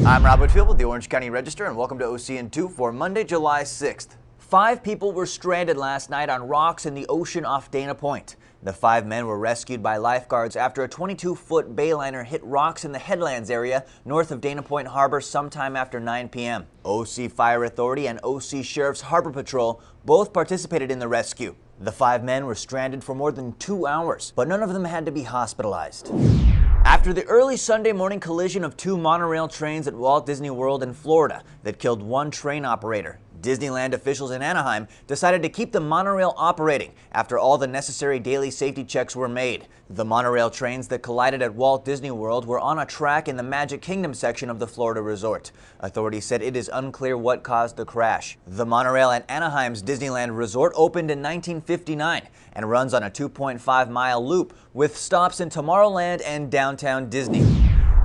I'm Rob Whitfield with the Orange County Register, and welcome to OCN2 for Monday, July 6th. 5 people were stranded last night on rocks in the ocean off Dana Point. The 5 men were rescued by lifeguards after a 22-foot bayliner hit rocks in the Headlands area north of Dana Point Harbor sometime after 9 p.m. OC Fire Authority and OC Sheriff's Harbor Patrol both participated in the rescue. The 5 men were stranded for more than 2 hours, but none of them had to be hospitalized. After the early Sunday morning collision of 2 monorail trains at Walt Disney World in Florida that killed 1 train operator, Disneyland officials in Anaheim decided to keep the monorail operating after all the necessary daily safety checks were made. The monorail trains that collided at Walt Disney World were on a track in the Magic Kingdom section of the Florida resort. Authorities said it is unclear what caused the crash. The monorail at Anaheim's Disneyland Resort opened in 1959 and runs on a 2.5-mile loop with stops in Tomorrowland and downtown Disney.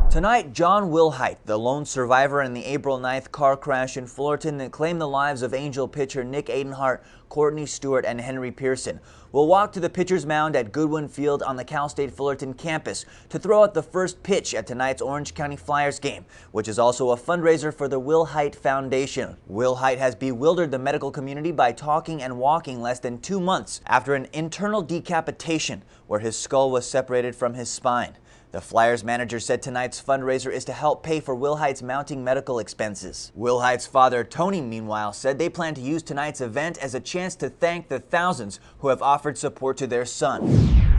Tonight, John Wilhite, the lone survivor in the April 9th car crash in Fullerton that claimed the lives of Angel pitcher Nick Adenhart, Courtney Stewart, and Henry Pearson, will walk to the pitcher's mound at Goodwin Field on the Cal State Fullerton campus to throw out the first pitch at tonight's Orange County Flyers game, which is also a fundraiser for the Wilhite Foundation. Wilhite has bewildered the medical community by talking and walking less than 2 months after an internal decapitation where his skull was separated from his spine. The Flyers manager said tonight's fundraiser is to help pay for Wilhite's mounting medical expenses. Wilhite's father, Tony, meanwhile, said they plan to use tonight's event as a chance to thank the thousands who have offered support to their son.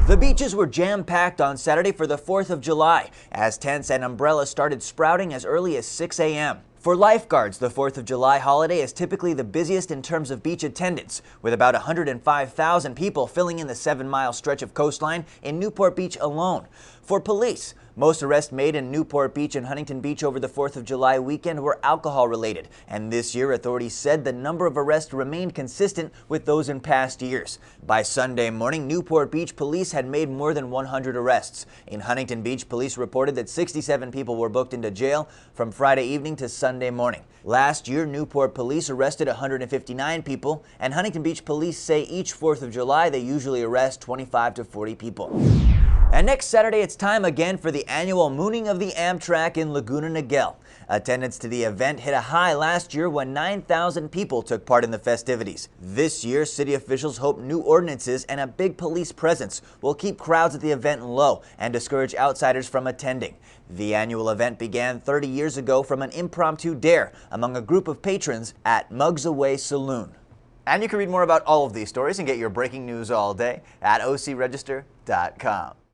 The beaches were jam-packed on Saturday for the 4th of July, as tents and umbrellas started sprouting as early as 6 a.m. For lifeguards, the 4th of July holiday is typically the busiest in terms of beach attendance, with about 105,000 people filling in the 7-mile stretch of coastline in Newport Beach alone. For police, most arrests made in Newport Beach and Huntington Beach over the 4th of July weekend were alcohol-related, and this year authorities said the number of arrests remained consistent with those in past years. By Sunday morning, Newport Beach police had made more than 100 arrests. In Huntington Beach, police reported that 67 people were booked into jail from Friday evening to Sunday morning. Last year, Newport police arrested 159 people, and Huntington Beach police say each 4th of July they usually arrest 25 to 40 people. And next Saturday, it's time again for the annual mooning of the Amtrak in Laguna Niguel. Attendance to the event hit a high last year when 9,000 people took part in the festivities. This year, city officials hope new ordinances and a big police presence will keep crowds at the event low and discourage outsiders from attending. The annual event began 30 years ago from an impromptu dare among a group of patrons at Mugs Away Saloon. And you can read more about all of these stories and get your breaking news all day at ocregister.com.